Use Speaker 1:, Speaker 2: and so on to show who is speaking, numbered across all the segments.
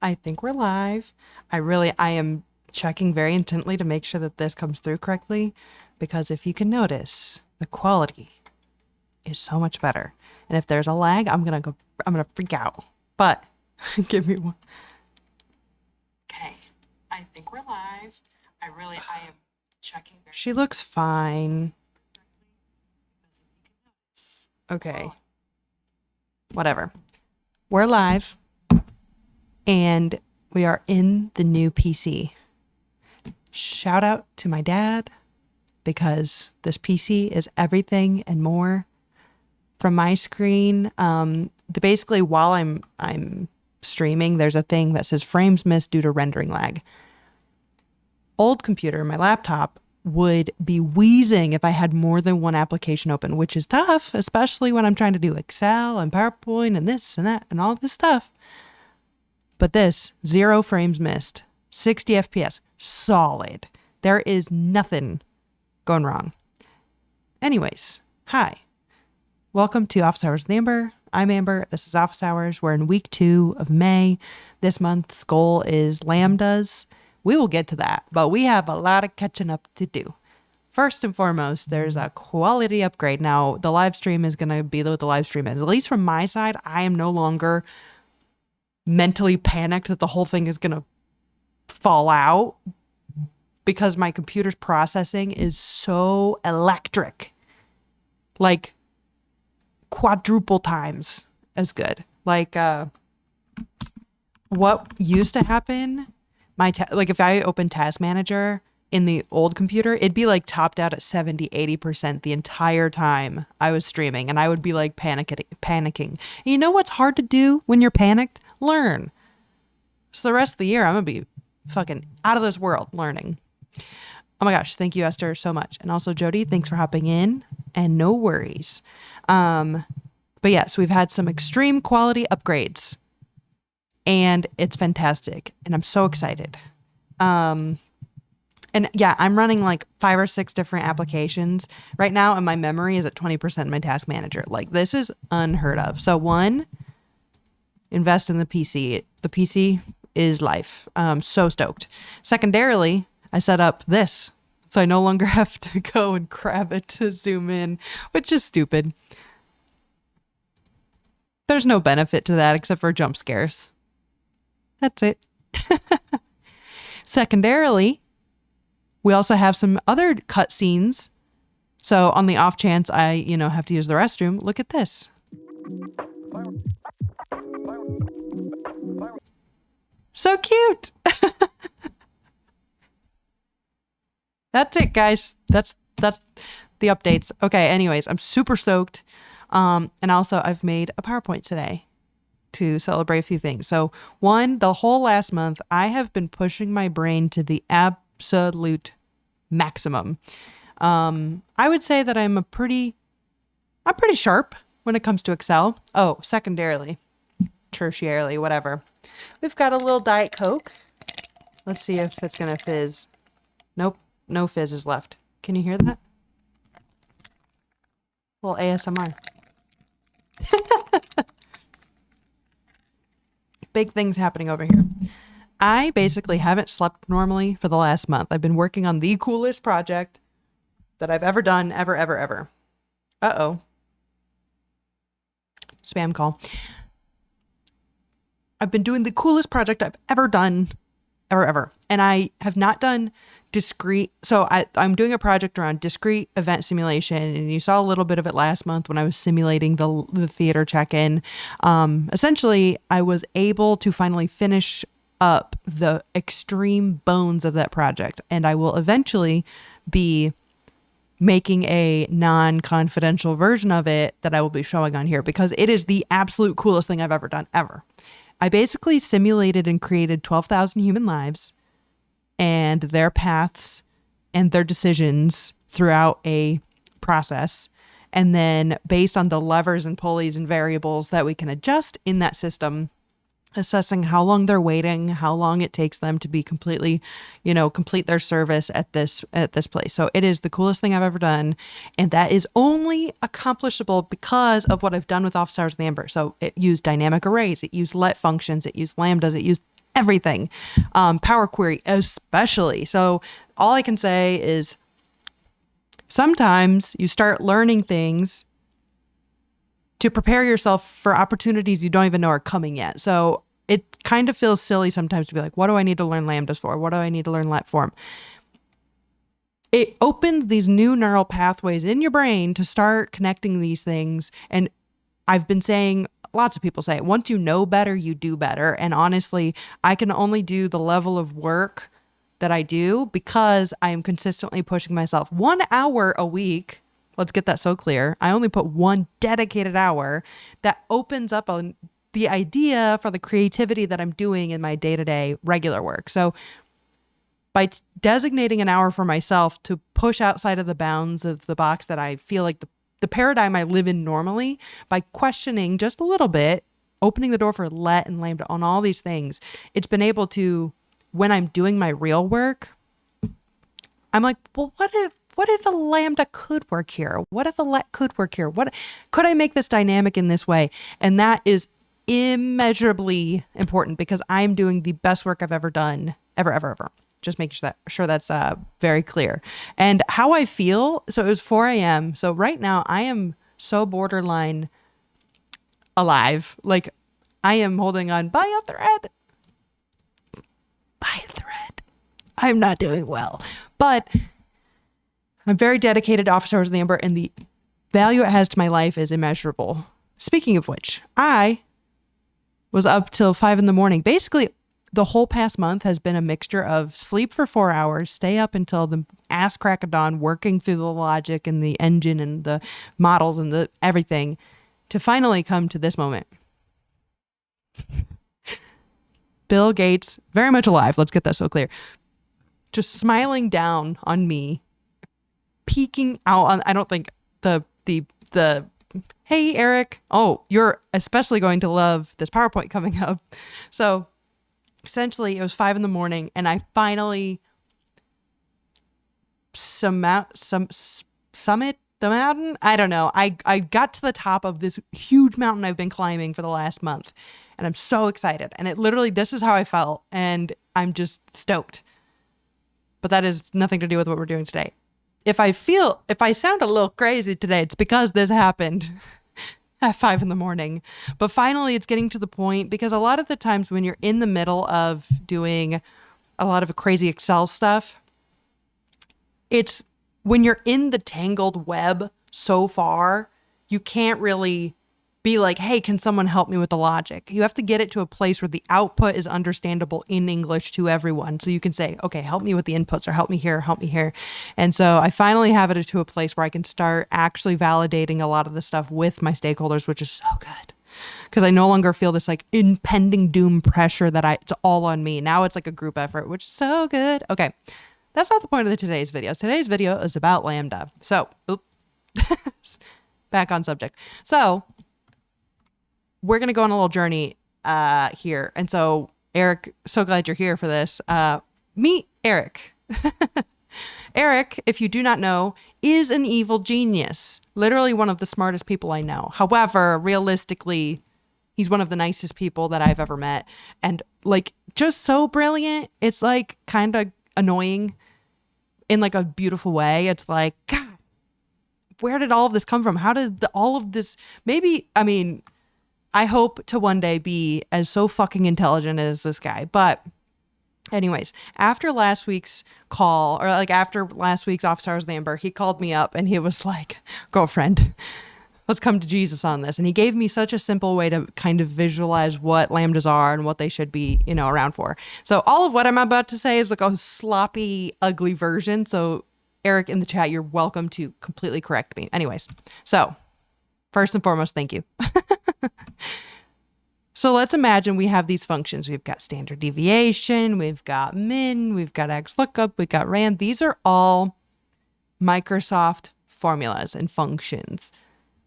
Speaker 1: I think we're live. I am checking very intently to make sure that this comes through correctly because if you can notice, the quality is so much better. And if there's a lag, I'm going to freak out. But give me one. Okay. I think we're live. I am checking. She looks fine. Okay. Whatever. We're live. And we are in the new PC. Shout out to my dad because this PC is everything and more. From my screen, basically while I'm streaming, there's a thing that says frames missed due to rendering lag. Old computer, my laptop, would be wheezing if I had more than one application open, which is tough, especially when I'm trying to do Excel and PowerPoint and this and that and all this stuff. But this, 0 frames missed, 60 FPS, solid. There is nothing going wrong. Anyways, hi. Welcome to Office Hours with Amber. I'm Amber. This is Office Hours. We're in week 2 of May. This month's goal is LAMBDAs. We will get to that, but we have a lot of catching up to do. First and foremost, there's a quality upgrade. Now, the live stream is going to be what the live stream is. At least from my side, I am no longer mentally panicked that the whole thing is going to fall out because my computer's processing is so electric. Like quadruple times as good. Like what used to happen, like if I open Task Manager in the old computer, it'd be like topped out at 70-80% the entire time I was streaming, and I would be like panicking. And you know what's hard to do when you're panicked? Learn. So the rest of the year, I'm going to be fucking out of this world learning. Oh my gosh. Thank you, Esther, so much. And also Jody, thanks for hopping in, and no worries. But yeah, so we've had some extreme quality upgrades and it's fantastic. And I'm so excited. And yeah, I'm running like 5 or 6 different applications right now. And my memory is at 20% in my Task Manager. Like this is unheard of. So one, invest in the PC. The PC is life. So stoked. Secondarily, I set up this so I no longer have to go and grab it to zoom in, which is stupid. There's no benefit to that except for jump scares. That's it. Secondarily, we also have some other cutscenes. So on the off chance I, have to use the restroom, look at this. So cute. That's it, guys. That's the updates. Okay, anyways, I'm super stoked. And also I've made a PowerPoint today to celebrate a few things. So one, the whole last month, I have been pushing my brain to the absolute maximum. I would say that I'm pretty sharp when it comes to Excel. Oh, secondarily, tertiarily, whatever. We've got a little Diet Coke. Let's see if it's going to fizz. Nope. No fizz is left. Can you hear that? A little ASMR. Big things happening over here. I basically haven't slept normally for the last month. I've been working on the coolest project that I've ever done, ever. Uh-oh. Spam call. I've been doing the coolest project I've ever done, ever. And I have not done discrete. So I'm doing a project around discrete event simulation. And you saw a little bit of it last month when I was simulating the theater check-in. Essentially, I was able to finally finish up the extreme bones of that project. And I will eventually be making a non-confidential version of it that I will be showing on here because it is the absolute coolest thing I've ever done, ever. I basically simulated and created 12,000 human lives and their paths and their decisions throughout a process. And then based on the levers and pulleys and variables that we can adjust in that system, assessing how long they're waiting, how long it takes them to be completely, complete their service at this place. So it is the coolest thing I've ever done. And that is only accomplishable because of what I've done with Office Hours with Amber. So it used dynamic arrays, it used let functions, it used lambdas, it used everything. Power Query especially. So all I can say is sometimes you start learning things to prepare yourself for opportunities you don't even know are coming yet. So it kind of feels silly sometimes to be like, what do I need to learn Lambdas for? What do I need to learn Let form? It opens these new neural pathways in your brain to start connecting these things. And I've been saying, lots of people say it, once you know better, you do better. And honestly, I can only do the level of work that I do because I am consistently pushing myself 1 hour a week. Let's get that so clear. I only put one dedicated hour that opens up on the idea for the creativity that I'm doing in my day-to-day regular work. So by designating an hour for myself to push outside of the bounds of the box that I feel like the paradigm I live in normally, by questioning just a little bit, opening the door for Let and Lambda on all these things, it's been able to, when I'm doing my real work, I'm like, well, what if a Lambda could work here? What if a Let could work here? What could I make this dynamic in this way? And that is immeasurably important because I'm doing the best work I've ever done, ever. Just making sure that's very clear. And how I feel, so it was 4 a.m. So right now I am so borderline alive. Like I am holding on by a thread. I'm not doing well. But I'm very dedicated to Office Hours of the Amber, and the value it has to my life is immeasurable. Speaking of which, I was up till 5 a.m. Basically, the whole past month has been a mixture of sleep for 4 hours, stay up until the ass crack of dawn, working through the logic and the engine and the models and the everything to finally come to this moment. Bill Gates, very much alive. Let's get that so clear. Just smiling down on me, peeking out on, I don't think the hey, Eric. Oh, you're especially going to love this PowerPoint coming up. So essentially it was 5 a.m. and I finally summit the mountain. I don't know. I got to the top of this huge mountain I've been climbing for the last month, and I'm so excited. And it literally, this is how I felt, and I'm just stoked. But that has nothing to do with what we're doing today. If I sound a little crazy today, it's because this happened at 5 a.m. But finally it's getting to the point, because a lot of the times when you're in the middle of doing a lot of crazy Excel stuff, it's when you're in the tangled web so far, you can't really be like, hey, can someone help me with the logic? You have to get it to a place where the output is understandable in English to everyone. So you can say, okay, help me with the inputs, or help me here, help me here. And so I finally have it to a place where I can start actually validating a lot of the stuff with my stakeholders, which is so good. Because I no longer feel this like impending doom pressure that it's all on me. Now it's like a group effort, which is so good. Okay. That's not the point of today's video. Today's video is about LAMBDA. So, back on subject. So, we're going to go on a little journey here. And so, Eric, so glad you're here for this. Meet Eric. Eric, if you do not know, is an evil genius. Literally one of the smartest people I know. However, realistically, he's one of the nicest people that I've ever met. And like, just so brilliant. It's like kind of annoying in like a beautiful way. It's like, God, where did all of this come from? How did all of this, I hope to one day be as so fucking intelligent as this guy. But anyways, after last week's call, or like after last week's Office Hours of the Amber, he called me up and he was like, girlfriend, let's come to Jesus on this. And he gave me such a simple way to kind of visualize what lambdas are and what they should be, around for. So all of what I'm about to say is like a sloppy, ugly version. So Eric in the chat, you're welcome to completely correct me. Anyways, so first and foremost, thank you. So let's imagine we have these functions. We've got standard deviation, we've got min, we've got XLOOKUP, we've got rand. These are all Microsoft formulas and functions.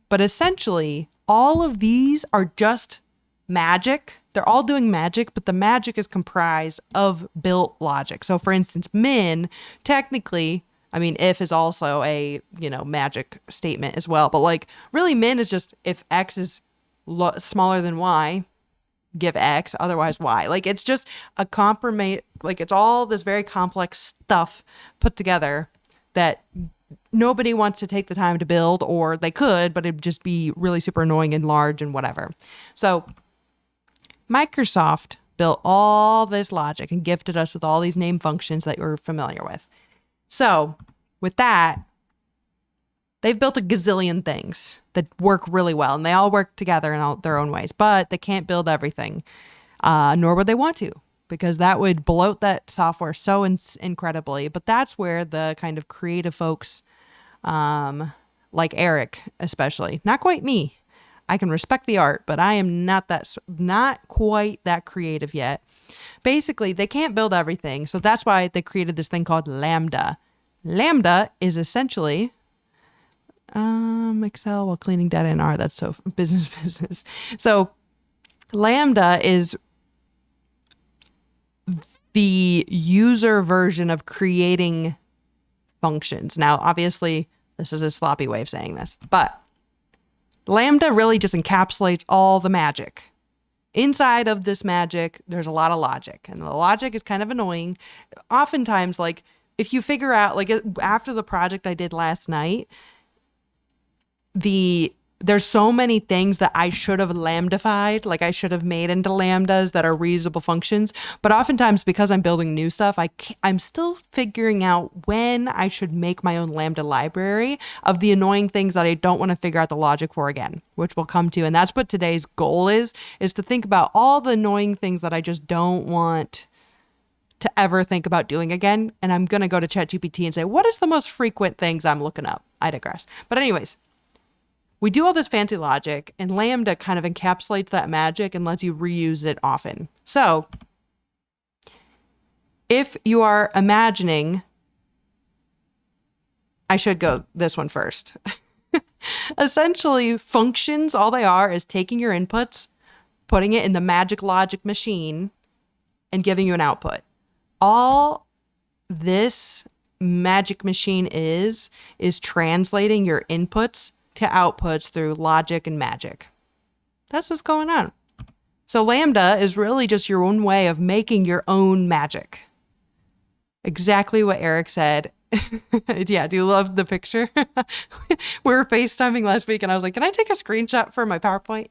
Speaker 1: But essentially, all of these are just magic. They're all doing magic, but the magic is comprised of built logic. So for instance, min, technically, if is also a, magic statement as well. But like really min is just if x is smaller than y, give X, otherwise Y. Like, it's just a compromise. Like, it's all this very complex stuff put together that nobody wants to take the time to build, or they could, but it'd just be really super annoying and large and whatever. So Microsoft built all this logic and gifted us with all these name functions that you're familiar with. So with that, they've built a gazillion things that work really well, and they all work together in all their own ways, but they can't build everything, nor would they want to, because that would bloat that software so incredibly. But that's where the kind of creative folks, like Eric especially, not quite me. I can respect the art, but I am not quite that creative yet. Basically, they can't build everything, so that's why they created this thing called LAMBDA. LAMBDA is essentially Excel while cleaning data in R. That's so business. So LAMBDA is the user version of creating functions. Now, obviously, this is a sloppy way of saying this, but LAMBDA really just encapsulates all the magic. Inside of this magic, there's a lot of logic, and the logic is kind of annoying. Oftentimes, like, if you figure out, like, after the project I did last night, there's so many things that I should have lambdified, like I should have made into lambdas that are reusable functions. But oftentimes, because I'm building new stuff, I'm still figuring out when I should make my own lambda library of the annoying things that I don't want to figure out the logic for again, which we'll come to. And that's what today's goal is to think about all the annoying things that I just don't want to ever think about doing again. And I'm going to go to ChatGPT and say, what is the most frequent things I'm looking up? I digress. But anyways, we do all this fancy logic, and LAMBDA kind of encapsulates that magic and lets you reuse it often. So if you are imagining, I should go this one first. Essentially, functions, all they are is taking your inputs, putting it in the magic logic machine, and giving you an output. All this magic machine is translating your inputs to outputs through logic and magic. That's what's going on. So LAMBDA is really just your own way of making your own magic. Exactly what Eric said. Yeah, do you love the picture? We were FaceTiming last week and I was like, can I take a screenshot for my PowerPoint?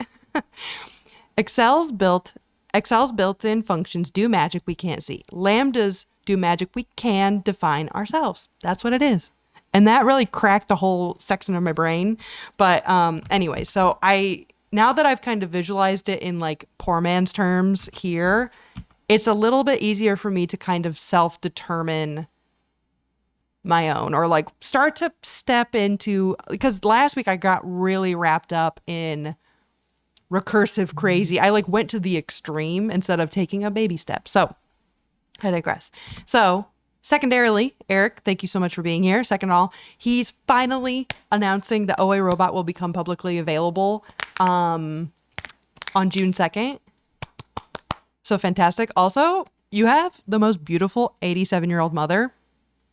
Speaker 1: Excel's built-in functions do magic we can't see. Lambdas do magic we can define ourselves. That's what it is. And that really cracked the whole section of my brain. But anyway, so now that I've kind of visualized it in like poor man's terms here, it's a little bit easier for me to kind of self-determine my own, or like start to step into, because last week I got really wrapped up in recursive crazy. I like went to the extreme instead of taking a baby step. So I digress. So secondarily, Eric, thank you so much for being here. Second of all, he's finally announcing that OA Robot will become publicly available on June 2nd. So fantastic. Also, you have the most beautiful 87-year-old mother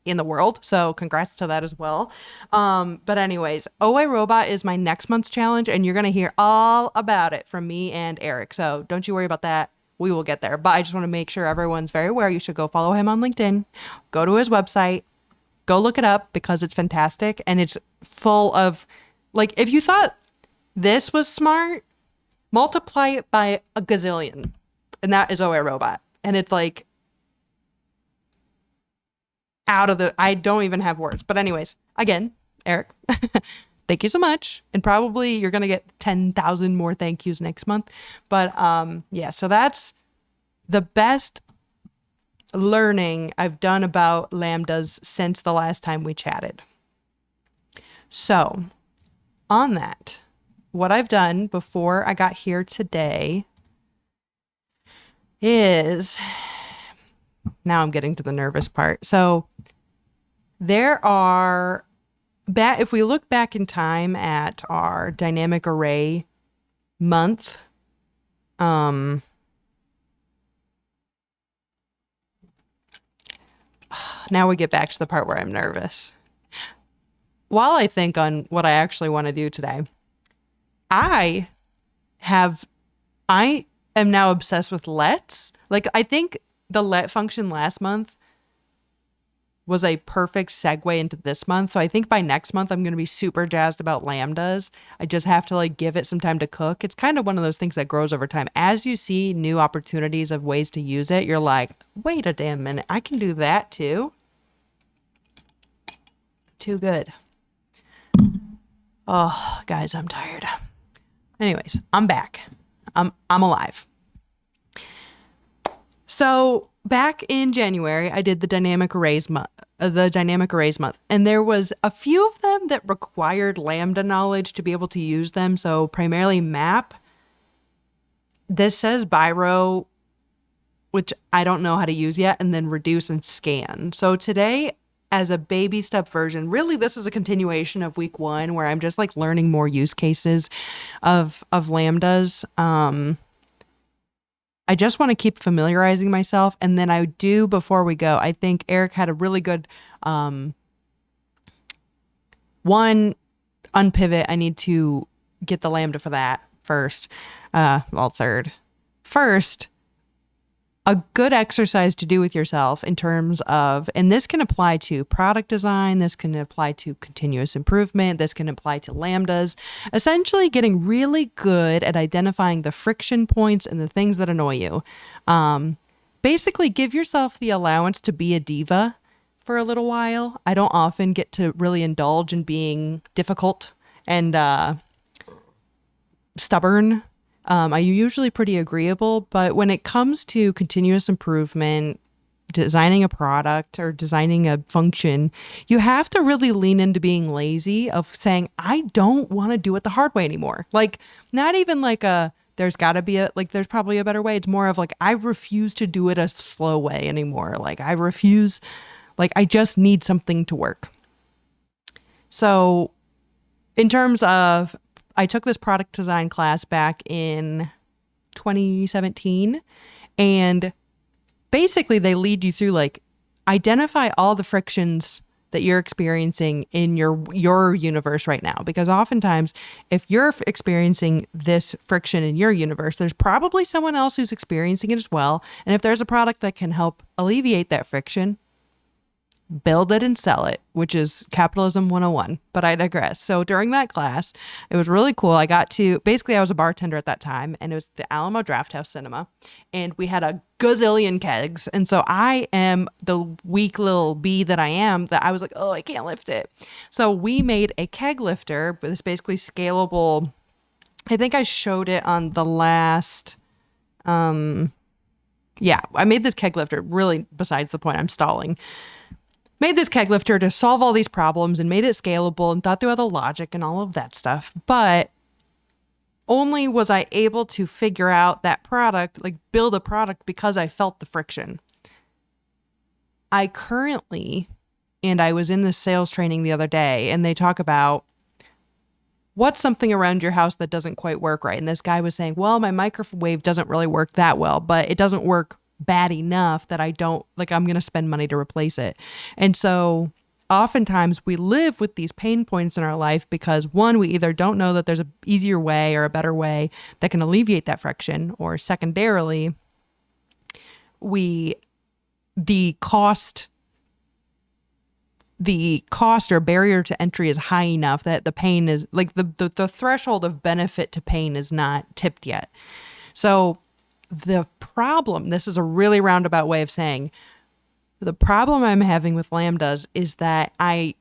Speaker 1: in the world. So congrats to that as well. But anyways, OA Robot is my next month's challenge, and you're going to hear all about it from me and Eric. So don't you worry about that. We will get there. But I just want to make sure everyone's very aware. You should go follow him on LinkedIn, go to his website, go look it up, because it's fantastic. And it's full of, like, if you thought this was smart, multiply it by a gazillion. And that is OA Robot. And it's like I don't even have words. But anyways, again, Eric, thank you so much. And probably you're going to get 10,000 more thank yous next month. But yeah, so that's the best learning I've done about lambdas since the last time we chatted. So on that, what I've done before I got here today is, now I'm getting to the nervous part. So there are, if we look back in time at our dynamic array month, now we get back to the part where I'm nervous. While I think on what I actually want to do today, I am now obsessed with lets. Like, I think the let function last month was a perfect segue into this month. So I think by next month, I'm going to be super jazzed about lambdas. I just have to like give it some time to cook. It's kind of one of those things that grows over time. As you see new opportunities of ways to use it, you're like, wait a damn minute, I can do that too. Too good. Oh, guys, I'm tired. Anyways, I'm back. I'm alive. So back in January, I did the dynamic arrays month, and there was a few of them that required Lambda knowledge to be able to use them. So primarily map. This says Biro, which I don't know how to use yet, and then reduce and scan. So today, as a baby step version, really this is a continuation of week 1 where I'm just like learning more use cases of lambdas. I just want to keep familiarizing myself. And then I do, before we go, I think Eric had a really good one unpivot. I need to get the lambda for that first. Third. First, a good exercise to do with yourself in terms of, and this can apply to product design, this can apply to continuous improvement, this can apply to lambdas, essentially getting really good at identifying the friction points and the things that annoy you. Basically, give yourself the allowance to be a diva for a little while. I don't often get to really indulge in being difficult and stubborn. I'm usually pretty agreeable, but when it comes to continuous improvement, designing a product or designing a function, you have to really lean into being lazy, of saying, I don't want to do it the hard way anymore. Like, not even like there's probably a better way. It's more of like, I refuse to do it a slow way anymore. Like, I just need something to work. So in terms of, I took this product design class back in 2017, and basically they lead you through like, identify all the frictions that you're experiencing in your universe right now. Because oftentimes if you're experiencing this friction in your universe, there's probably someone else who's experiencing it as well. And if there's a product that can help alleviate that friction, build it and sell it, which is capitalism 101, but I digress. So during that class, it was really cool. I was a bartender at that time, and it was the Alamo Drafthouse Cinema, and we had a gazillion kegs. And so I am the weak little bee that I am, that I was like, oh, I can't lift it. So we made a keg lifter, but it's basically scalable. I think I showed it on the last, I made this keg lifter, really besides the point, I'm stalling. Made this keg lifter to solve all these problems and made it scalable and thought through all the logic and all of that stuff. But only was I able to figure out that product, like build a product, because I felt the friction. I was in this sales training the other day, and they talk about what's something around your house that doesn't quite work right. And this guy was saying, well, my microwave doesn't really work that well, but it doesn't work bad enough that I'm going to spend money to replace it. And so oftentimes we live with these pain points in our life because, one, we either don't know that there's an easier way or a better way that can alleviate that friction, or secondarily, the cost or barrier to entry is high enough that the pain is like the threshold of benefit to pain is not tipped yet. So the problem, this is a really roundabout way of saying, the problem I'm having with lambdas is that I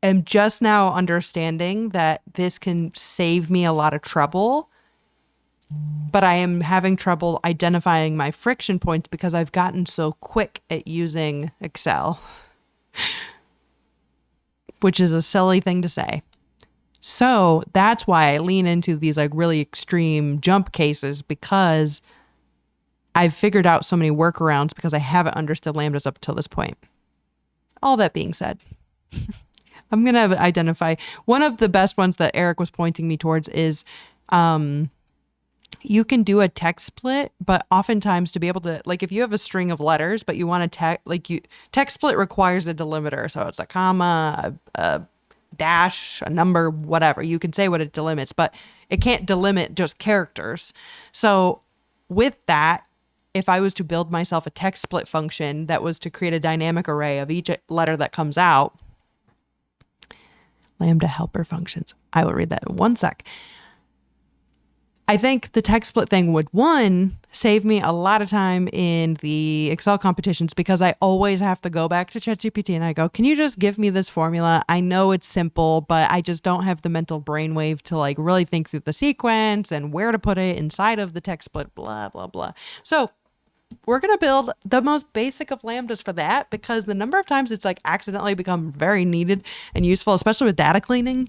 Speaker 1: am just now understanding that this can save me a lot of trouble, but I am having trouble identifying my friction points because I've gotten so quick at using Excel, which is a silly thing to say. So that's why I lean into these like really extreme jump cases, because I've figured out so many workarounds because I haven't understood lambdas up until this point. All that being said, I'm going to identify one of the best ones that Eric was pointing me towards is you can do a text split, but oftentimes to be able to, like if you have a string of letters, but you want to text split requires a delimiter. So it's a comma, a dash, a number, whatever. You can say what it delimits, but it can't delimit just characters. So with that, if I was to build myself a text split function that was to create a dynamic array of each letter that comes out, Lambda helper functions. I will read that in one sec. I think the text split thing would, one, save me a lot of time in the Excel competitions because I always have to go back to ChatGPT and I go, can you just give me this formula? I know it's simple, but I just don't have the mental brainwave to like really think through the sequence and where to put it inside of the text split, blah, blah, blah. So we're going to build the most basic of lambdas for that because the number of times it's like accidentally become very needed and useful, especially with data cleaning,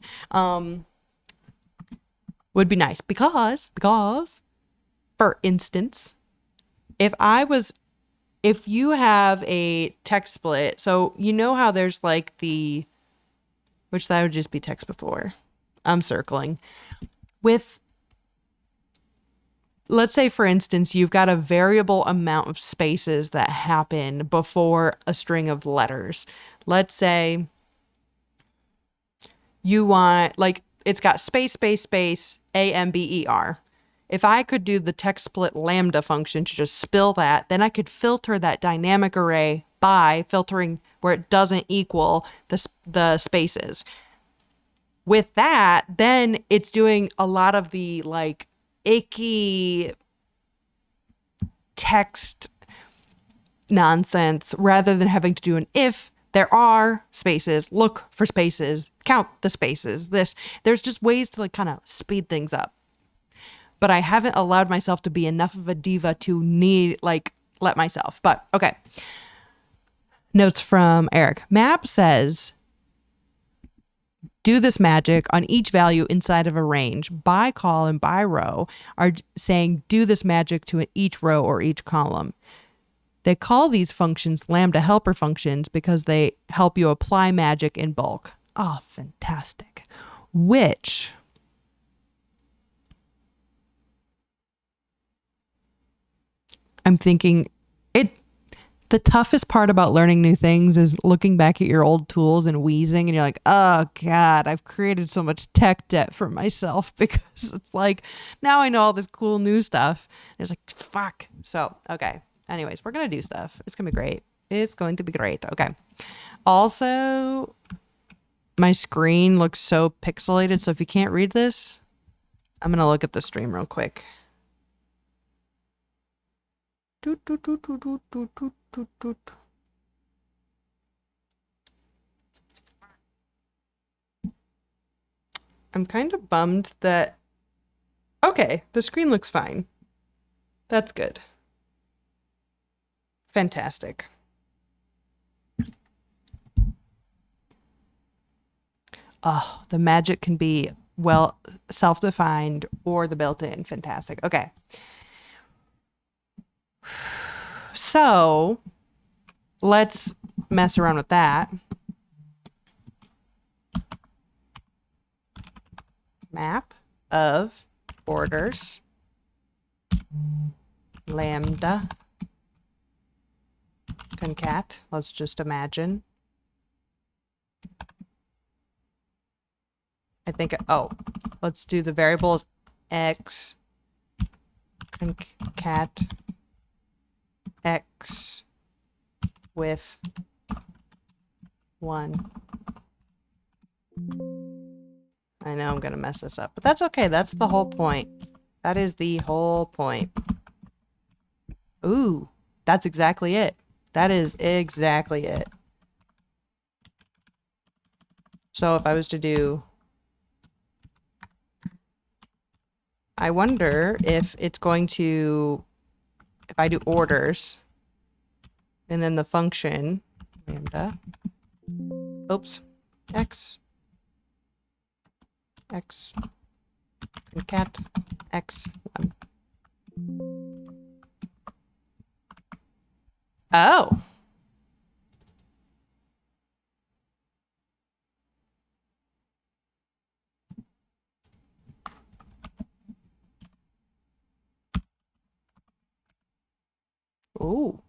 Speaker 1: would be nice because for instance, if you have a text split, so you know how there's like which that would just be text before, I'm circling with, let's say for instance, you've got a variable amount of spaces that happen before a string of letters. Let's say you want like, it's got space, space, space, AMBER. If I could do the text split lambda function to just spill that, then I could filter that dynamic array by filtering where it doesn't equal the spaces. With that, then it's doing a lot of the like icky text nonsense rather than having to do an if there are spaces, look for spaces, count the spaces. There's just ways to like kind of speed things up. But I haven't allowed myself to be enough of a diva to let myself. But okay. Notes from Eric. Map says, do this magic on each value inside of a range. By call and by row are saying do this magic to each row or each column. They call these functions lambda helper functions because they help you apply magic in bulk. Oh, fantastic. Which I'm thinking the toughest part about learning new things is looking back at your old tools and wheezing and you're like, oh God, I've created so much tech debt for myself because it's like, now I know all this cool new stuff. And it's like, fuck. So, okay. Anyways, we're going to do stuff. It's going to be great. It's going to be great. Okay. Also, my screen looks so pixelated. So if you can't read this, I'm going to look at the stream real quick. I'm kind of bummed that, okay, the screen looks fine. That's good. Fantastic. Oh, the magic can be, well, self-defined or the built-in. Fantastic. Okay. So let's mess around with that. Map of orders, lambda, concat. Let's just imagine. I think, oh, let's do the variables x, concat, x with 1. I know I'm going to mess this up, but that's okay. That's the whole point. That is the whole point. Ooh, that's exactly it. That is exactly it. So if I was to do, I wonder if it's going to, if I do orders and then the function lambda, oops, x concat x1. Oh. Ooh.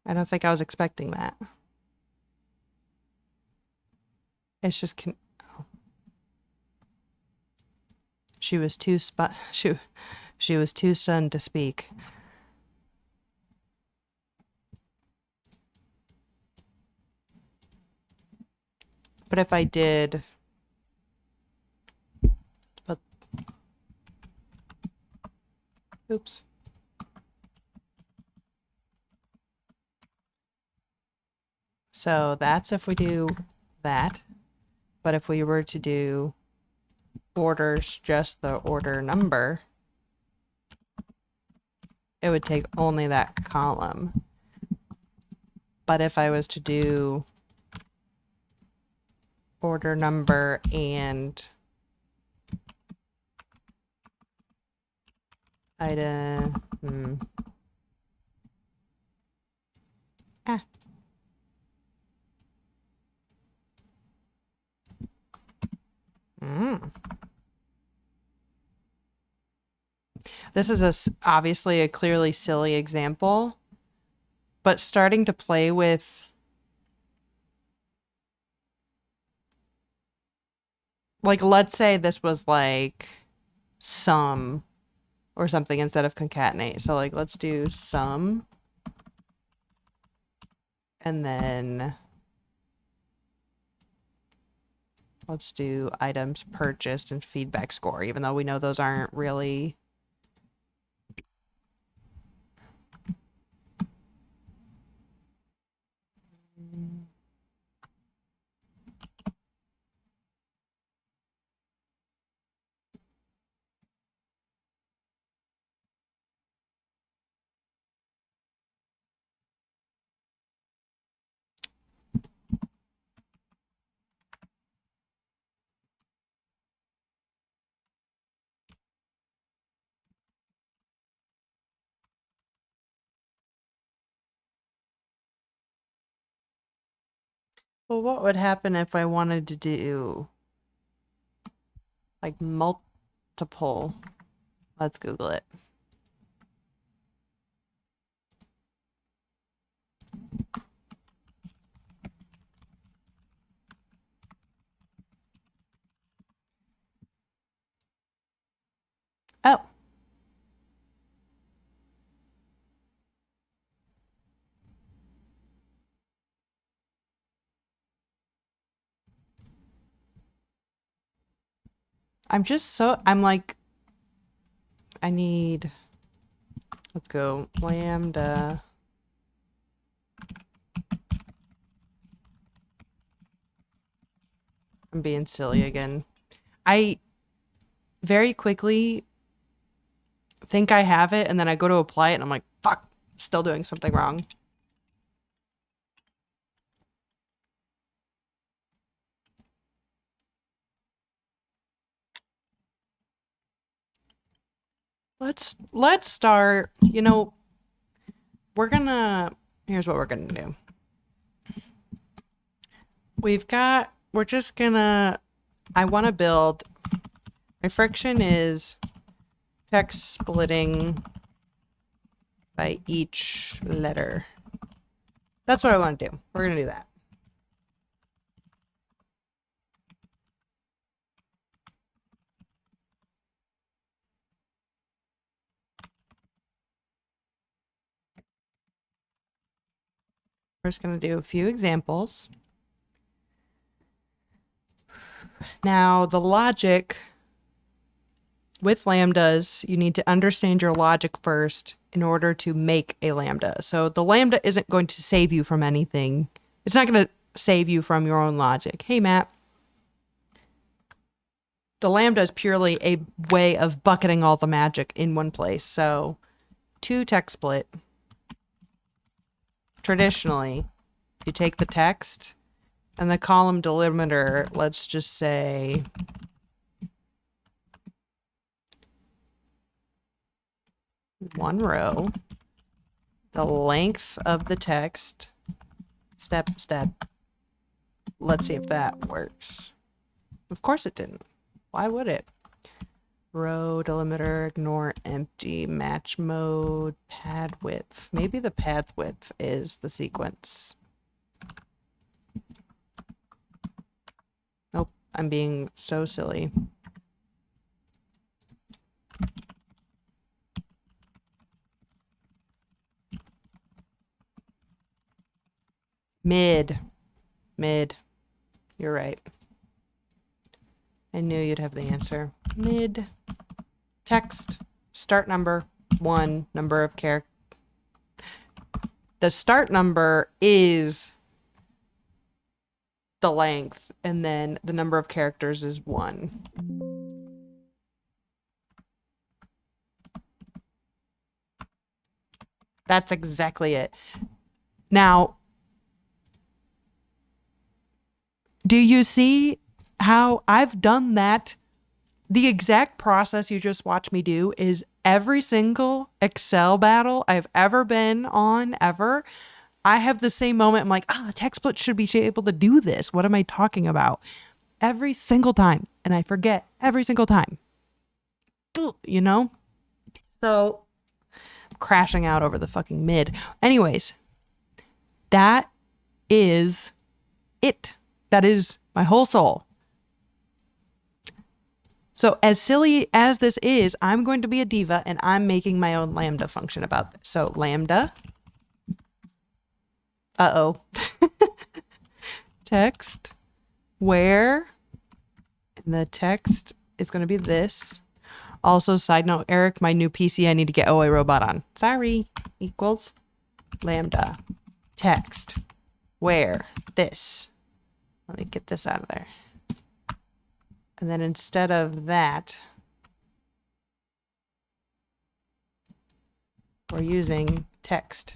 Speaker 1: I don't think I was expecting that. It's just oh. She was too she was too stunned to speak. But if I did, but oops. So that's if we do that. But if we were to do orders, just the order number, it would take only that column. But if I was to do order number and item, This is obviously a clearly silly example, but starting to play with like, let's say this was like sum or something instead of concatenate. So like, let's do sum and then let's do items purchased and feedback score, even though we know those aren't really. Well, what would happen if I wanted to do like multiple? Let's Google it. Oh. I'm like, I need, let's go, lambda. I'm being silly again. I very quickly think I have it, and then I go to apply it, and I'm like, fuck, still doing something wrong. Let's start, you know, here's what we're gonna do. We're just gonna, I want to build, my friction is text splitting by each letter. That's what I want to do. We're gonna do that. We're just gonna do a few examples. Now, the logic with lambdas, you need to understand your logic first in order to make a lambda. So the lambda isn't going to save you from anything. It's not going to save you from your own logic. Hey, Matt. The lambda is purely a way of bucketing all the magic in one place. So to text split, traditionally, you take the text and the column delimiter, let's just say one row, the length of the text, step. Let's see if that works. Of course it didn't. Why would it? Row delimiter, ignore empty, match mode, pad width. Maybe the pad width is the sequence. Nope, I'm being so silly. Mid. Mid. You're right. I knew you'd have the answer. Mid. Text. Start number. 1. Number of characters. The start number is the length, and then the number of characters is 1. That's exactly it. Now, do you see how I've done that? The exact process you just watched me do is every single Excel battle I've ever been on, ever. I have the same moment. I'm like, TextSplit should be able to do this. What am I talking about? Every single time. And I forget every single time. You know? So, I'm crashing out over the fucking mid. Anyways, that is it. That is my whole soul. So as silly as this is, I'm going to be a diva and I'm making my own Lambda function about this. So Lambda. Uh-oh. Text. Where? And the text is going to be this. Also, side note, Eric, my new PC, I need to get OA Robot on. Sorry. Equals Lambda. Text. Where? This. Let me get this out of there. And then instead of that, we're using text.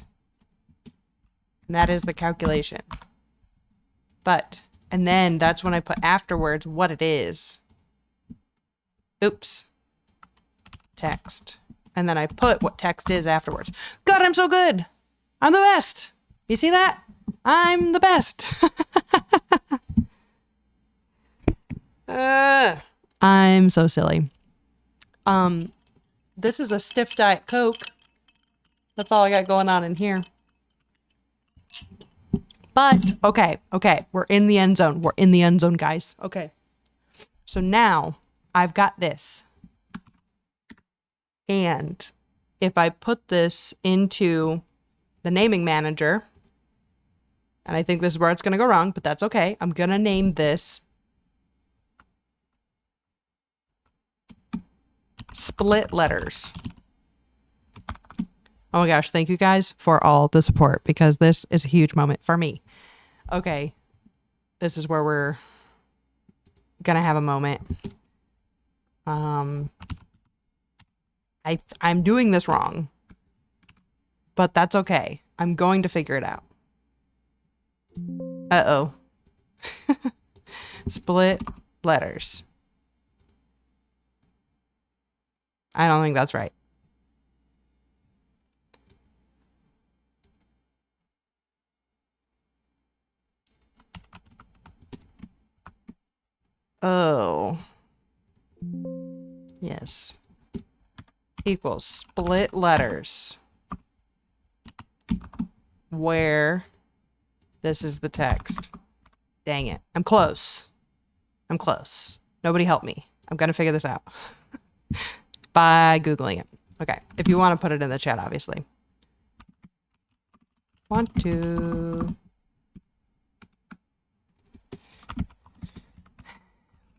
Speaker 1: And that is the calculation. But, and then that's when I put afterwards what it is. Oops. Text. And then I put what text is afterwards. God, I'm so good. I'm the best. You see that? I'm the best. I'm so silly. This is a stiff Diet Coke. That's all I got going on in here. But, okay. We're in the end zone. We're in the end zone, guys. Okay. So now I've got this. And if I put this into the naming manager, and I think this is where it's going to go wrong, but that's okay. I'm going to name this split letters. Oh my gosh, thank you guys for all the support because this is a huge moment for me. Okay, this is where we're gonna have a moment. I'm doing this wrong, but that's okay. I'm going to figure it out. Uh-oh. Split letters. I don't think that's right. Oh. Yes. Equals split letters. Where this is the text. Dang it. I'm close. Nobody help me. I'm going to figure this out. By Googling it. Okay. If you want to put it in the chat, obviously. Want to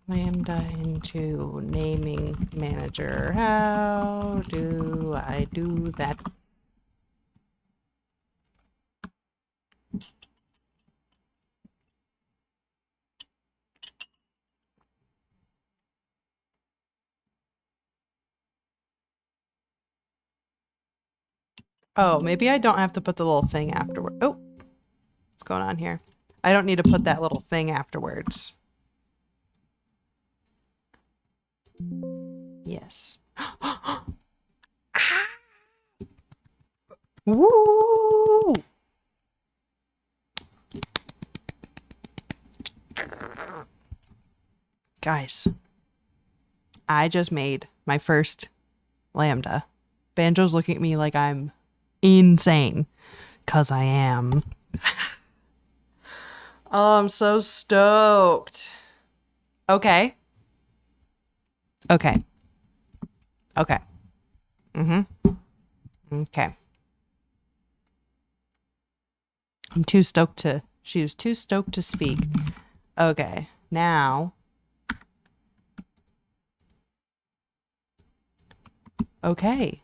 Speaker 1: Lambda into naming manager. How do I do that? Oh, maybe I don't have to put the little thing afterward. Oh, what's going on here? I don't need to put that little thing afterwards. Yes. Woo! Guys, I just made my first Lambda. Banjo's looking at me like I'm insane, 'cause I am. Oh, I'm so stoked. Okay. Okay. Okay. I'm too stoked to She was too stoked to speak. Okay, now. Okay.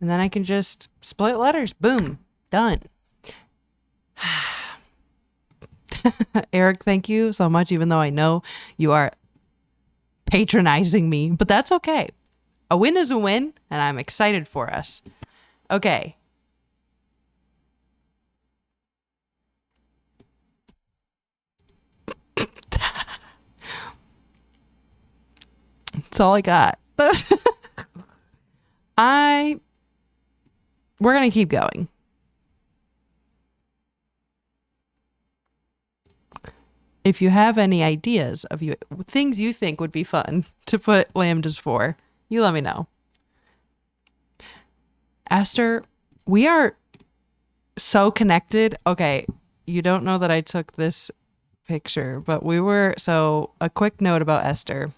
Speaker 1: And then I can just split letters. Boom. Done. Eric, thank you so much, even though I know you are patronizing me, but that's okay. A win is a win, and I'm excited for us. Okay. That's all I got. We're going to keep going. If you have any ideas of things you think would be fun to put lambdas for, you let me know. Esther, we are so connected. Okay, you don't know that I took this picture, but a quick note about Esther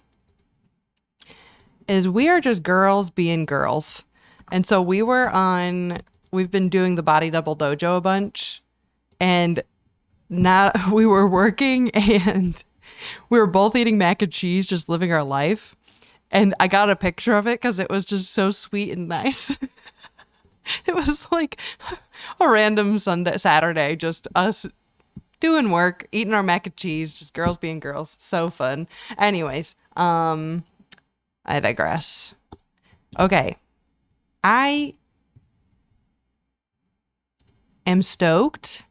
Speaker 1: is we are just girls being girls. And so we've been doing the Body Double Dojo a bunch, and now we were working and we were both eating mac and cheese, just living our life. And I got a picture of it because it was just so sweet and nice. It was like a random Saturday, just us doing work, eating our mac and cheese, just girls being girls. So fun. Anyways, I digress. Okay. I am stoked,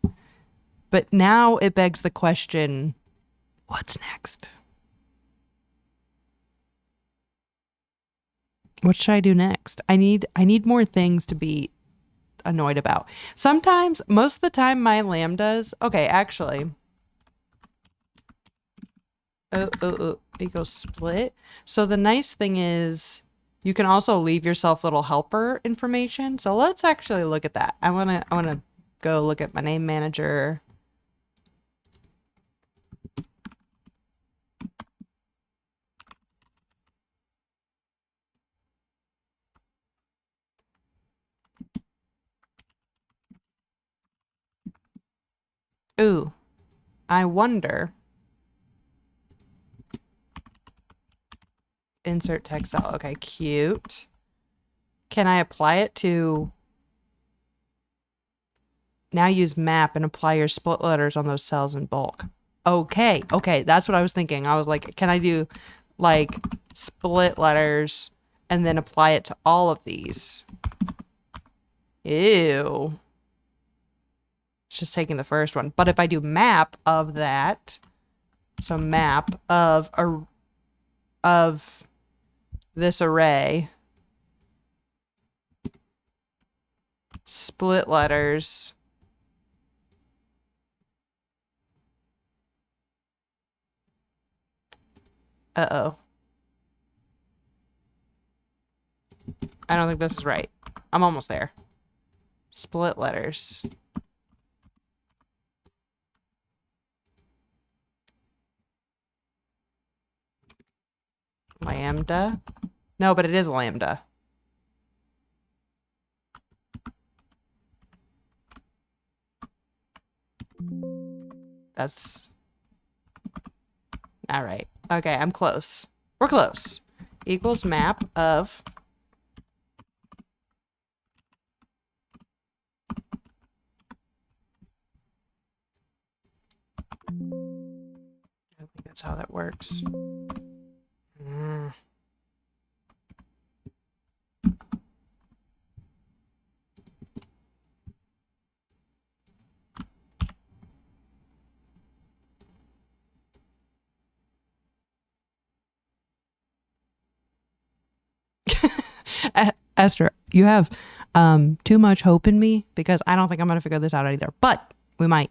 Speaker 1: but now it begs the question, what's next? What should I do next? I need more things to be annoyed about. Sometimes, most of the time, my lambdas. Okay, actually. Equals split. So the nice thing is you can also leave yourself little helper information. So let's actually look at that. I wanna go look at my name manager. Ooh, I wonder. Insert text cell. Okay, cute. Can I apply it to now use map and apply your split letters on those cells in bulk? Okay, that's what I was thinking. I was like, can I do like split letters and then apply it to all of these? Ew. It's just taking the first one. But if I do map of that, so map of this array, split letters, uh-oh. I don't think this is right. I'm almost there. Split letters. Lambda? No, but it is lambda. That's all right. Okay, I'm close. We're close. Equals map of I don't think that's how that works. Esther, you have too much hope in me because I don't think I'm going to figure this out either, but we might.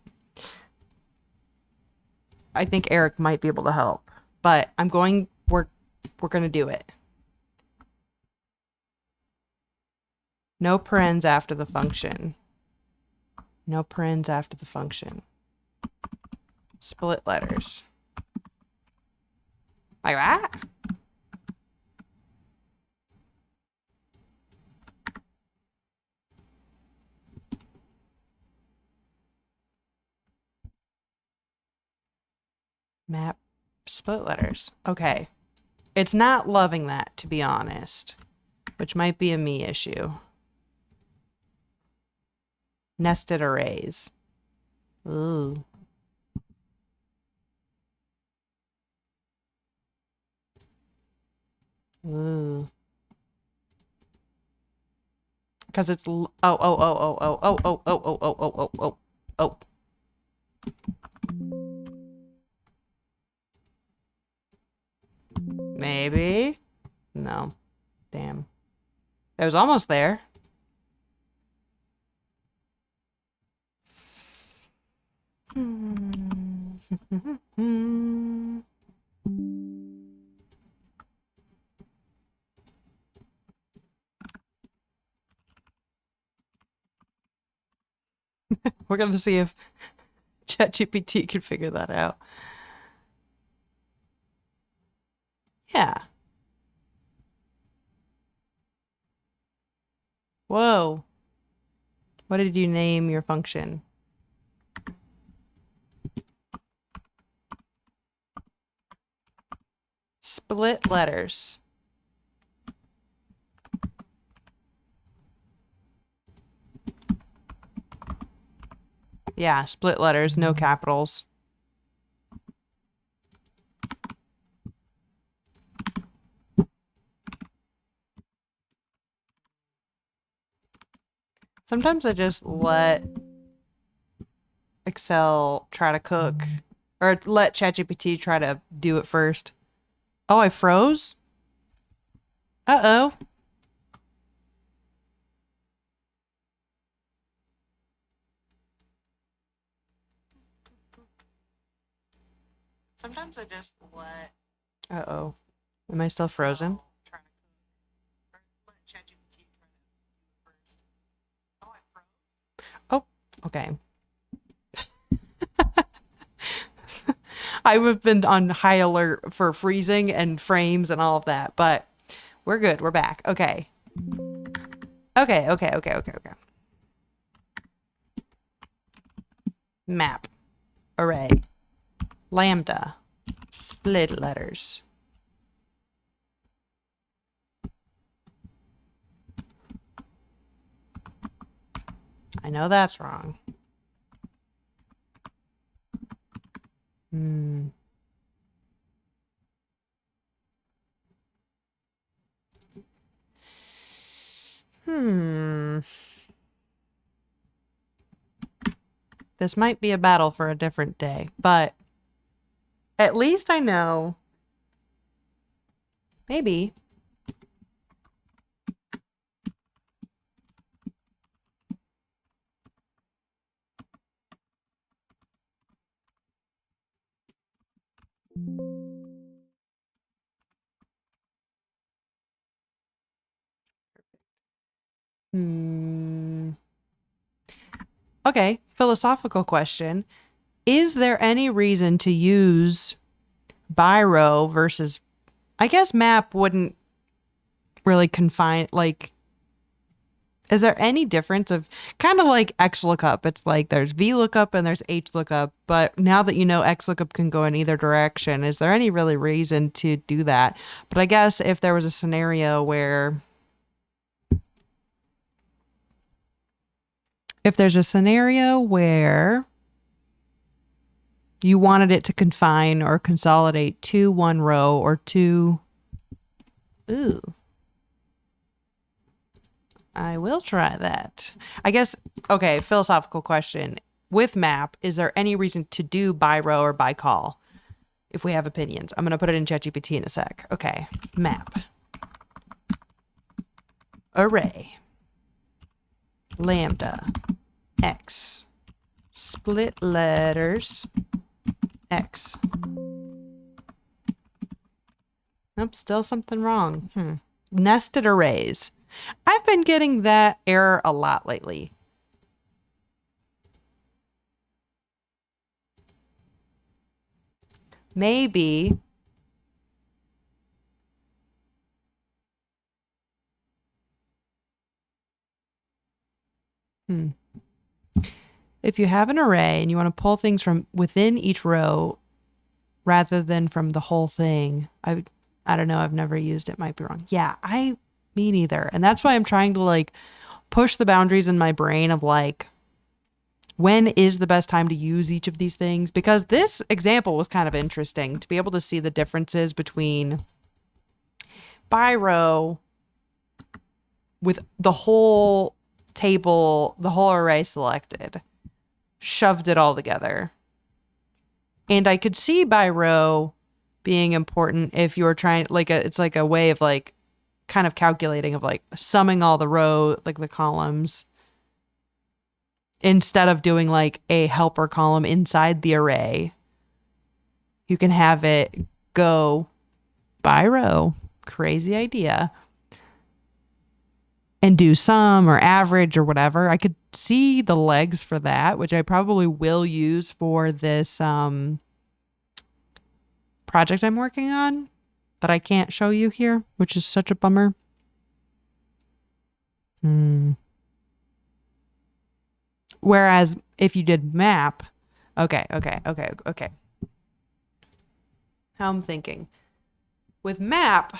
Speaker 1: I think Eric might be able to help, but we're going to do it. No parens after the function. No parens after the function. Split letters. Like that? Map split letters. Okay. It's not loving that, to be honest, which might be a me issue. Nested arrays. Ooh. Ooh. Because it's oh. Maybe. No. Damn. It was almost there. We're going to see if ChatGPT can figure that out. Yeah. Whoa. What did you name your function? Split letters. Yeah, split letters, no capitals. Sometimes I just let Excel try to cook, or let ChatGPT try to do it first. Oh, I froze? Uh-oh. Sometimes I just let... Uh-oh. Am I still frozen? Oh, okay. I've been on high alert for freezing and frames and all of that, but we're good. We're back. Okay. Okay. Map. Array. Lambda. Split letters. I know that's wrong. This might be a battle for a different day, but at least I know. Maybe. Okay, philosophical question. Is there any reason to use biro versus, I guess map wouldn't really confine, like, is there any difference of kind of like XLOOKUP? It's like there's VLOOKUP and there's HLOOKUP, but now that you know XLOOKUP can go in either direction, is there any really reason to do that? But I guess if there was a scenario where, if there's a scenario where you wanted it to confine or consolidate to one row or two. Ooh. I will try that. I guess, okay, philosophical question. With map, is there any reason to do by row or by call? If we have opinions. I'm going to put it in ChatGPT in a sec. Okay, map. Array. Lambda. X. Split letters. X. Nope, still something wrong. Nested arrays. I've been getting that error a lot lately. Maybe. If you have an array and you want to pull things from within each row, rather than from the whole thing. I don't know. I've never used it. Might be wrong. Yeah, me neither. And that's why I'm trying to like push the boundaries in my brain of like, when is the best time to use each of these things? Because this example was kind of interesting to be able to see the differences between Biro with the whole table, the whole array selected, shoved it all together. And I could see Biro being important if you were trying, like, it's like a way of like kind of calculating of like summing all the like the columns, instead of doing like a helper column inside the array. You can have it go by row. Crazy idea. And do sum or average or whatever. I could see the legs for that, which I probably will use for this project I'm working on that I can't show you here, which is such a bummer. Whereas if you did map, okay. How I'm thinking. With map,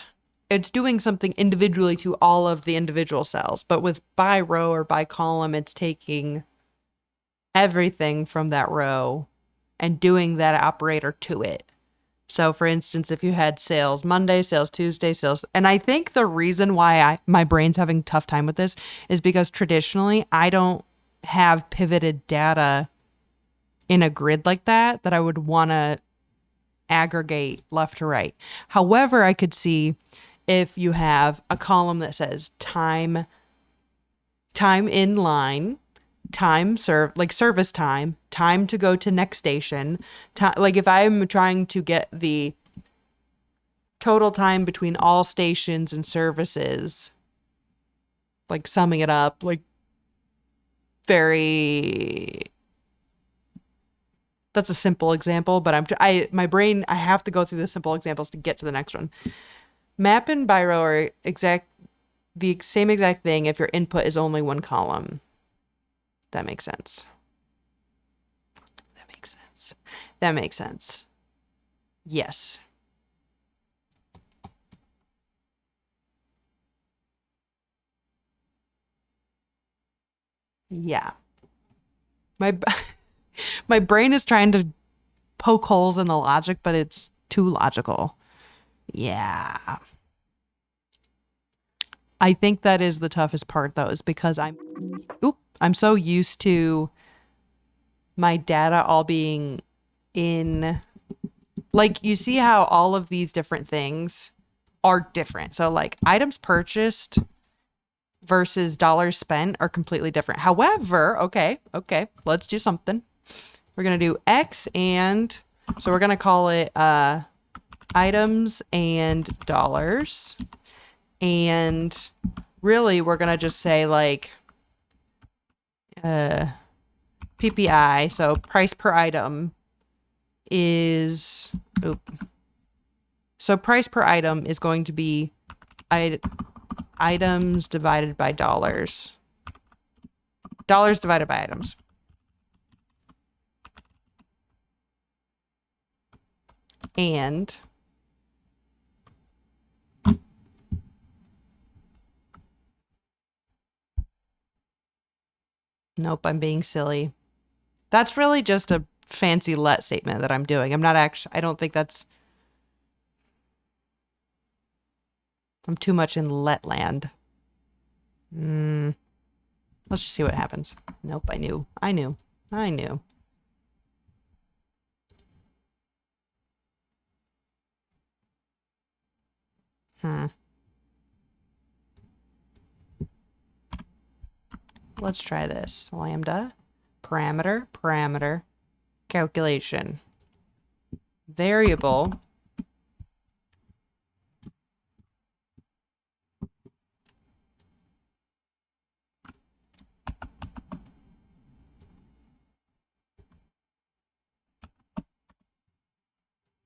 Speaker 1: it's doing something individually to all of the individual cells. But with by row or by column, it's taking everything from that row and doing that operator to it. So for instance, if you had sales Monday, sales Tuesday, sales, and I think the reason why my brain's having a tough time with this is because traditionally I don't have pivoted data in a grid like that I would want to aggregate left to right. However, I could see if you have a column that says time in line, time serve, like service time to go to next station, like if I'm trying to get the total time between all stations and services, like summing it up, like that's a simple example, but my brain, I have to go through the simple examples to get to the next one. Map and Biro are the same exact thing if your input is only one column. That makes sense. Yes. Yeah. My brain is trying to poke holes in the logic, but it's too logical. Yeah. I think that is the toughest part though, is because I'm so used to my data all being in, like, you see how all of these different things are different. So like items purchased versus dollars spent are completely different. However, okay, let's do something. We're going to do X and, so we're going to call it items and dollars. And really we're going to just say like PPI, so price per item is, so price per item is going to be items divided by dollars. Dollars divided by items. And nope, I'm being silly. That's really just a fancy let statement that I'm doing. I'm not actually, I don't think that's, I'm too much in let land. Let's just see what happens. Nope, I knew. Let's try this. Lambda, parameter, calculation, variable,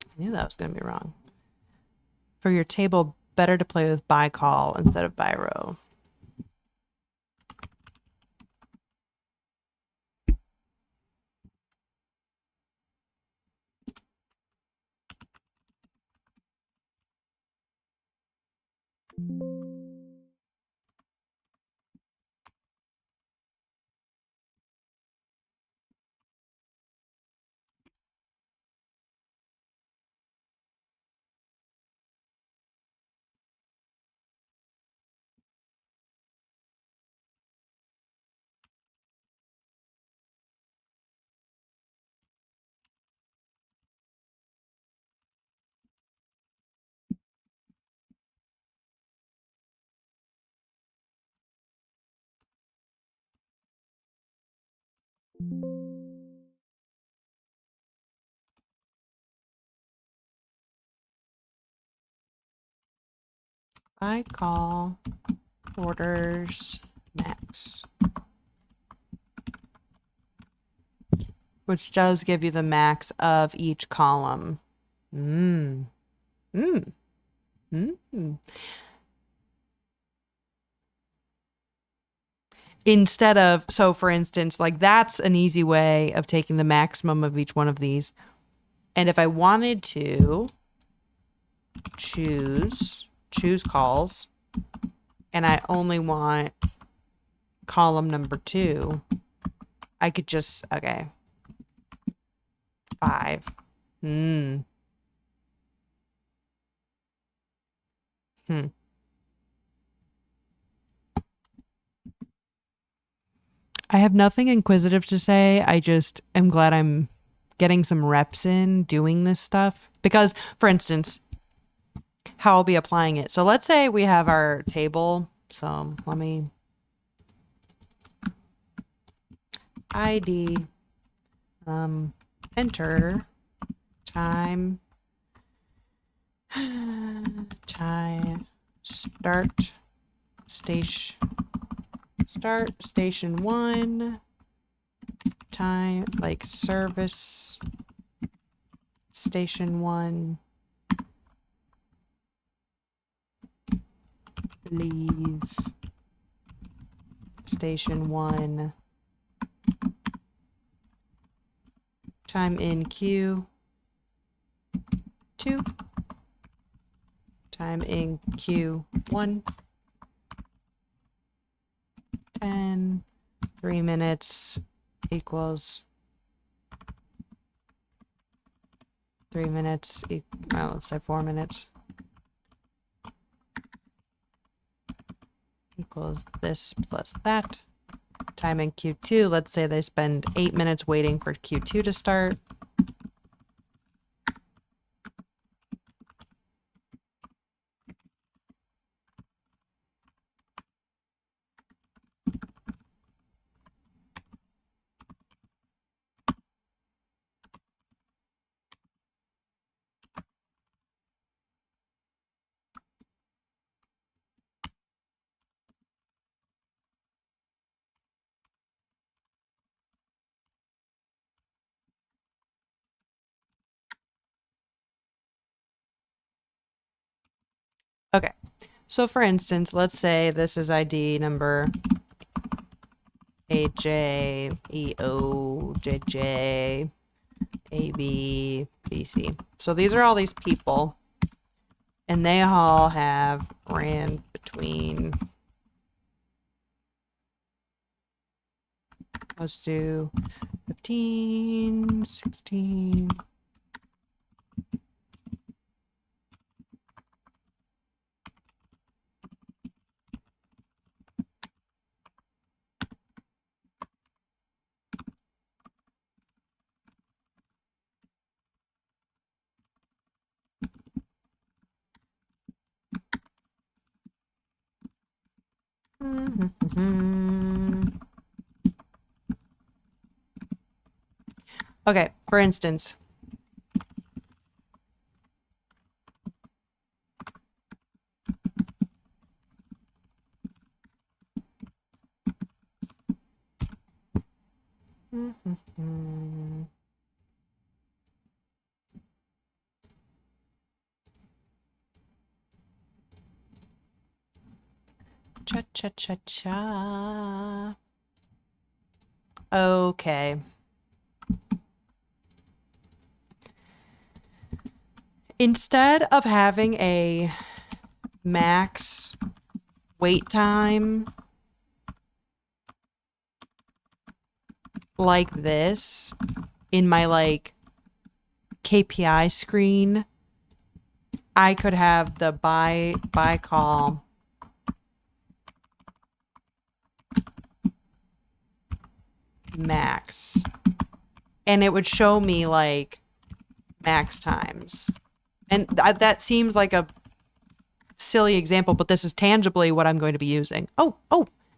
Speaker 1: I knew that was going to be wrong. For your table, better to play with by call instead of by row. I call orders max, which does give you the max of each column. Instead of, so for instance, like that's an easy way of taking the maximum of each one of these. And if I wanted to choose calls, and I only want column number 2, I could just, okay, 5. I have nothing inquisitive to say. I just am glad I'm getting some reps in doing this stuff. Because, for instance, how I'll be applying it. So let's say we have our table. So let me ID, enter, time, start station 1, time, like service station 1, leave station 1, time in queue 2, time in queue 1, 10, 3 minutes equals 3 minutes, well, let's say 4 minutes equals this plus that. Time in Q2, let's say they spend 8 minutes waiting for Q2 to start. Okay, so for instance, let's say this is ID number AJEOJJ ABBC. So these are all these people, and they all have ran between, let's do 15, 16. Okay, for instance, cha-cha-cha-cha. Okay. Instead of having a max wait time like this in my like KPI screen, I could have the by call max, and it would show me like max times. And that seems like a silly example, but this is tangibly what I'm going to be using. Oh,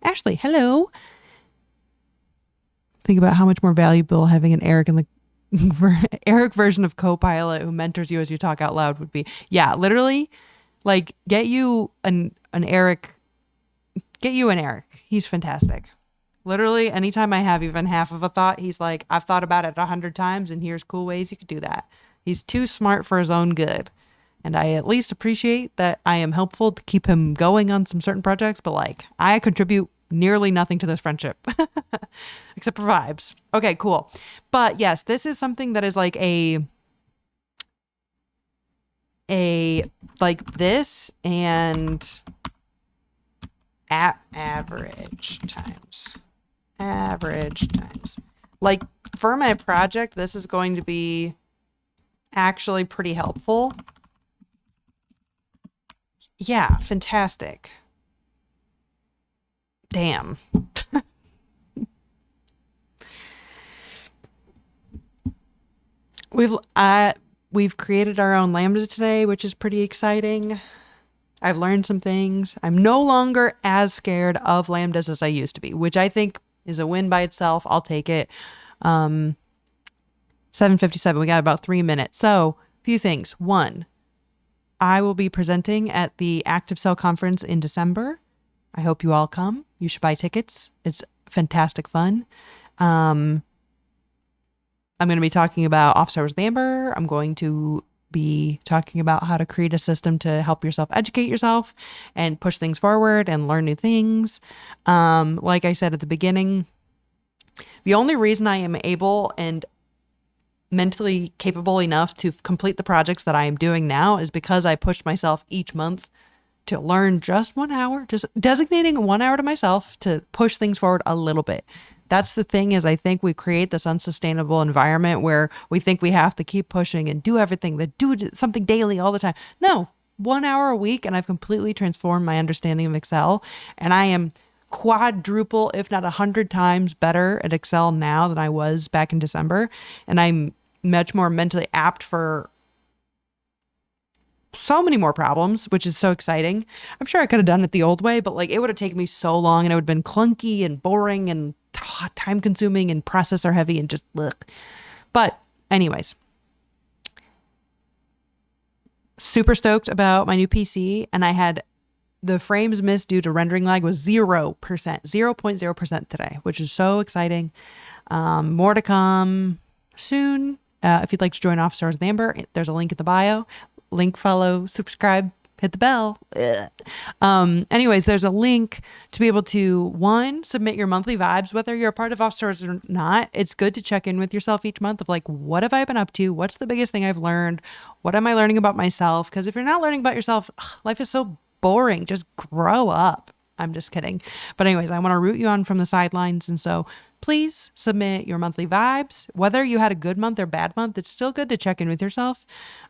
Speaker 1: Ashley, hello. Think about how much more valuable having an Eric in the Eric version of Copilot who mentors you as you talk out loud would be. Yeah, literally, like get you an Eric. Get you an Eric. He's fantastic. Literally, anytime I have even half of a thought, he's like, I've thought about it 100 times, and here's cool ways you could do that. He's too smart for his own good. And I at least appreciate that I am helpful to keep him going on some certain projects, but like, I contribute nearly nothing to this friendship except for vibes. Okay, cool. But yes, this is something that is like a like this and at average times. Like for my project, this is going to be actually pretty helpful. Yeah, fantastic. Damn. We've created our own Lambda today, which is pretty exciting. I've learned some things. I'm no longer as scared of Lambdas as I used to be, which I think is a win by itself. I'll take it. 7:57. We got about 3 minutes. So, a few things. One, I will be presenting at the Active Cell Conference in December. I hope you all come. You should buy tickets. It's fantastic fun. I'm going to be talking about Office Hours with Amber. I'm going to be talking about how to create a system to help yourself educate yourself and push things forward and learn new things. Like I said at the beginning, the only reason I am able and mentally capable enough to complete the projects that I am doing now is because I pushed myself each month to learn just 1 hour, just designating 1 hour to myself to push things forward a little bit. That's the thing is I think we create this unsustainable environment where we think we have to keep pushing and do everything, do something daily all the time. No, 1 hour a week and I've completely transformed my understanding of Excel, and I am quadruple, if not 100 times better at Excel now than I was back in December. And I'm much more mentally apt for so many more problems, which is so exciting. I'm sure I could have done it the old way, but like it would have taken me so long and it would have been clunky and boring and time consuming and processor heavy and just look. But anyways, super stoked about my new PC, and I had the frames missed due to rendering lag was 0%, 0.0% today, which is so exciting. More to come soon. If you'd like to join Office Hours with Amber, there's a link in the bio. Link, follow, subscribe, hit the bell. Anyways, there's a link to be able to, one, submit your monthly vibes, whether you're a part of Office Hours or not. It's good to check in with yourself each month of like, what have I been up to? What's the biggest thing I've learned? What am I learning about myself? Because if you're not learning about yourself, life is so boring. Just grow up. I'm just kidding. But anyways, I want to root you on from the sidelines. And so please submit your monthly vibes. Whether you had a good month or bad month, it's still good to check in with yourself.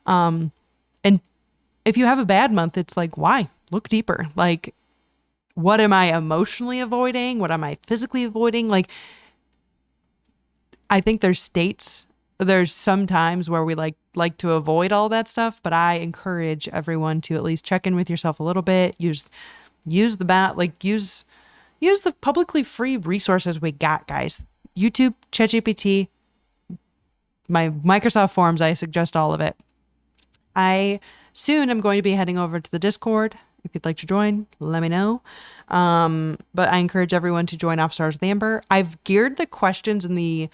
Speaker 1: And if you have a bad month, it's like, why? Look deeper. Like, what am I emotionally avoiding? What am I physically avoiding? Like, I think there's some times where we like to avoid all that stuff, but I encourage everyone to at least check in with yourself a little bit. Use the publicly free resources we got, guys. YouTube, ChatGPT, my Microsoft Forms, I suggest all of it. Soon I'm going to be heading over to the Discord. If you'd like to join, let me know. But I encourage everyone to join Office Hours with Amber. I've geared the questions in the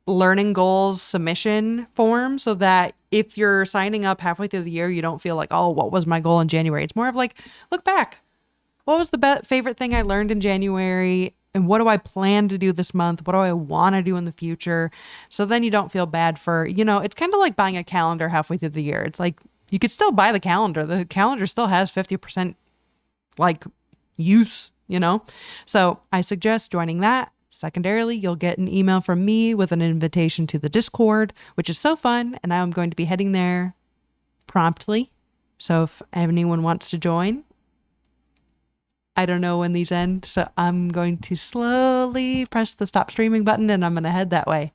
Speaker 1: learning goals submission form so that if you're signing up halfway through the year, you don't feel like, oh, what was my goal in January? It's more of like, look back. What was the favorite thing I learned in January? And what do I plan to do this month? What do I want to do in the future? So then you don't feel bad for, it's kind of like buying a calendar halfway through the year. It's like, you could still buy the calendar. The calendar still has 50% like use, So I suggest joining that. Secondarily, you'll get an email from me with an invitation to the Discord, which is so fun. And I'm going to be heading there promptly. So if anyone wants to join, I don't know when these end, so I'm going to slowly press the stop streaming button and I'm going to head that way.